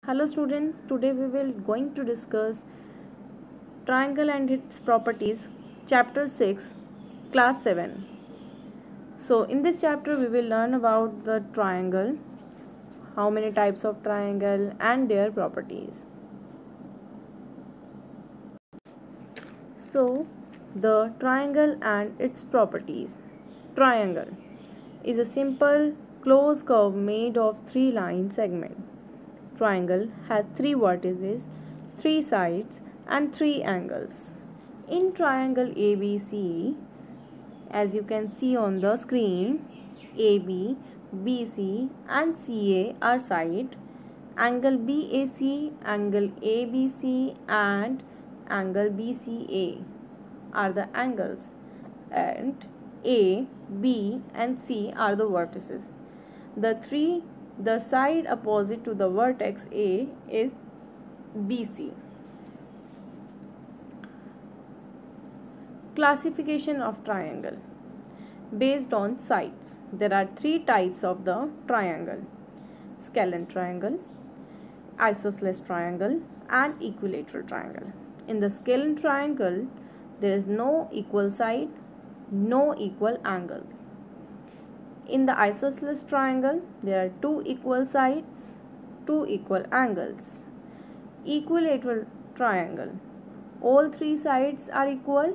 Hello students, today we will going to discuss triangle and its properties, chapter 6, class 7. So in this chapter we will learn about the triangle, how many types of triangle and their properties. So the triangle and its properties. Triangle is a simple closed curve made of three line segments. Triangle has three vertices, three sides and three angles. In triangle ABC, as you can see on the screen, AB, BC and CA are side, angle BAC, angle ABC and angle BCA are the angles, and A, B and C are the vertices. The side opposite to the vertex A is BC. Classification of triangle. Based on sides, there are three types of the triangle: scalene triangle, isosceles triangle and equilateral triangle. In the scalene triangle, there is no equal side, no equal angle. In the isosceles triangle, there are two equal sides, two equal angles. Equilateral triangle, all three sides are equal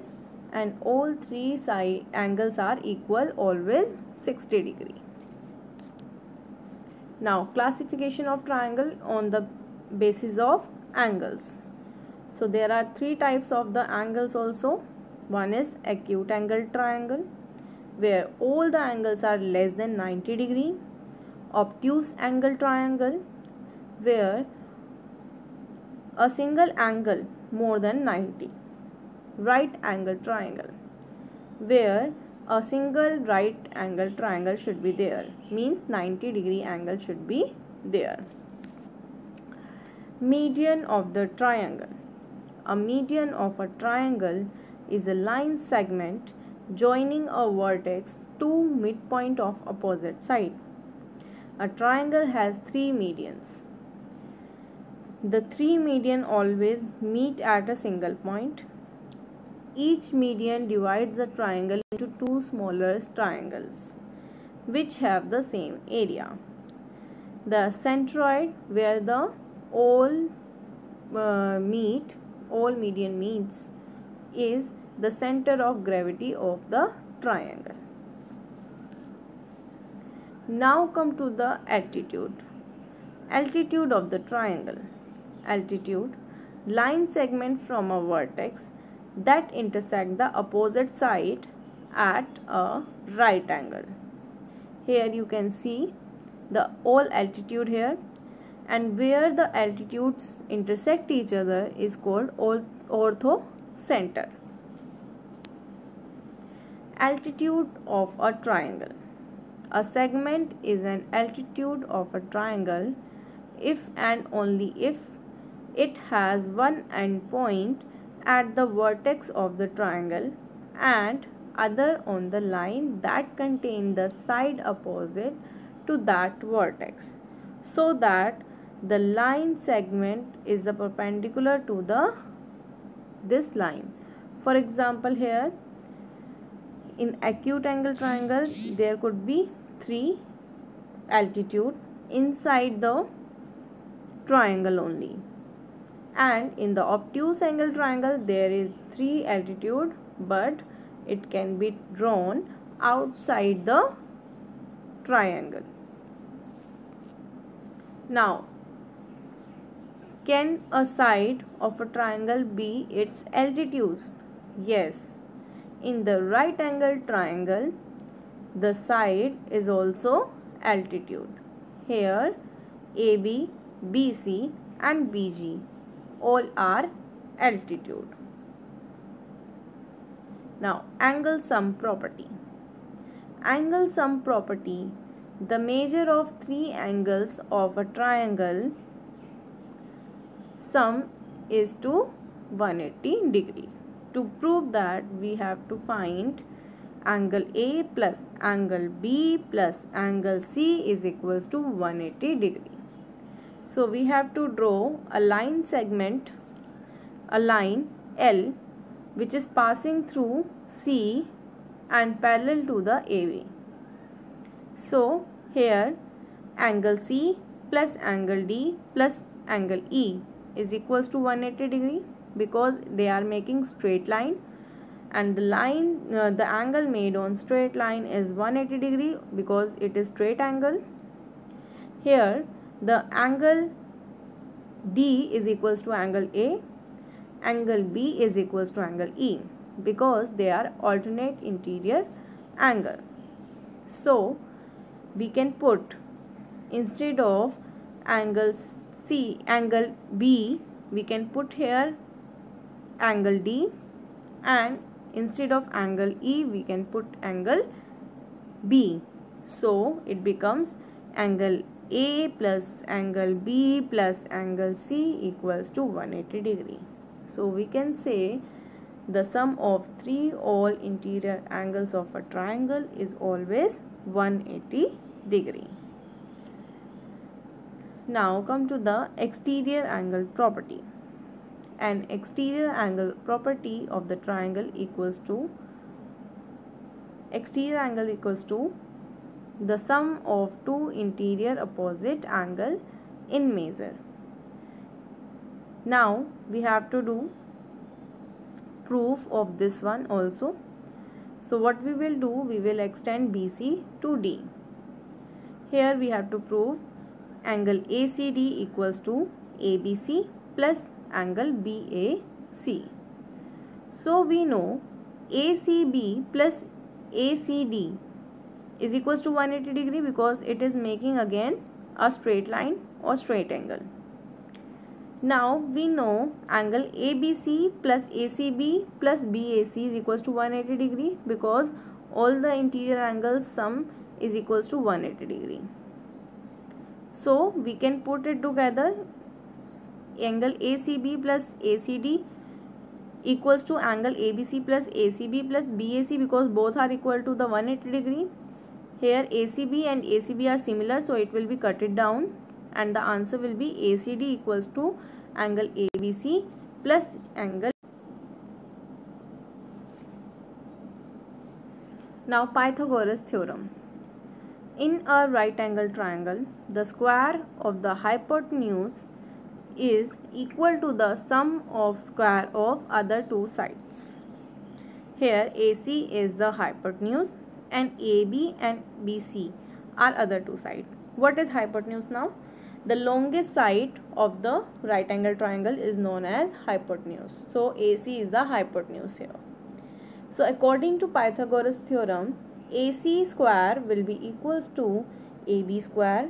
and all three side angles are equal, always 60 degree. Now classification of triangle on the basis of angles. So there are three types of the angles also. One is acute angle triangle, where all the angles are less than 90 degree. Obtuse angle triangle, where a single angle more than 90. Right angle triangle, where a single right angle triangle should be there, means 90 degree angle should be there. Median of the triangle. A median of a triangle is a line segment joining a vertex to midpoint of opposite side. A triangle has three medians. The three median always meet at a single point. Each median divides a triangle into two smaller triangles which have the same area. The centroid, where the all median meets, is the center of gravity of the triangle. Now come to the altitude. Altitude of the triangle. Altitude, line segment from a vertex that intersect the opposite side at a right angle. Here you can see the all altitude here, and where the altitudes intersect each other is called orthocenter. Altitude of a triangle. A segment is an altitude of a triangle if and only if it has one endpoint at the vertex of the triangle and other on the line that contain the side opposite to that vertex, so that the line segment is perpendicular to this line. For example, here in acute angle triangle there could be three altitude inside the triangle only, and in the obtuse angle triangle there is three altitude, but it can be drawn outside the triangle. Now, can a side of a triangle be its altitude? Yes. In the right angle triangle, the side is also altitude. Here AB, BC and BG all are altitude. Now angle sum property. Angle sum property, the measure of three angles of a triangle sum is to 180 degree. To prove that, we have to find angle A plus angle B plus angle C is equals to 180 degree. So we have to draw a line segment, a line L, which is passing through C and parallel to the AB. So here angle C plus angle D plus angle E is equals to 180 degree, because they are making straight line, and the angle made on straight line is 180 degree because it is straight angle. Here the angle D is equals to angle A, angle B is equals to angle E, because they are alternate interior angle. So we can put, instead of angle B, we can put here angle D, and instead of angle E we can put angle B. So it becomes angle A plus angle B plus angle C equals to 180 degree. So we can say the sum of three all interior angles of a triangle is always 180 degree. Now come to the exterior angle property. An exterior angle property of the triangle equals to the sum of two interior opposite angle in measure. Now we have to do proof of this one also. So what we will do, we will extend BC to D. Here we have to prove angle ACD equals to ABC plus angle BAC. So we know ACB plus ACD is equals to 180 degree because it is making again a straight line or straight angle. Now we know angle ABC plus ACB plus BAC is equals to 180 degree because all the interior angles sum is equals to 180 degree. So we can put it together. Angle ACB plus ACD equals to angle ABC plus ACB plus BAC, because both are equal to the 180 degree. Here ACB and ACB are similar, so it will be cut it down, and the answer will be ACD equals to angle ABC plus angle. Now Pythagoras theorem. In a right angle triangle, the square of the hypotenuse is equal to the sum of square of other two sides. Here AC is the hypotenuse and AB and BC are other two sides. What is hypotenuse now? The longest side of the right angle triangle is known as hypotenuse. So AC is the hypotenuse here. So according to Pythagoras theorem, AC square will be equals to AB square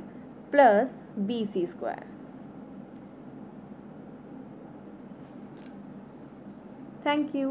plus BC square. Thank you.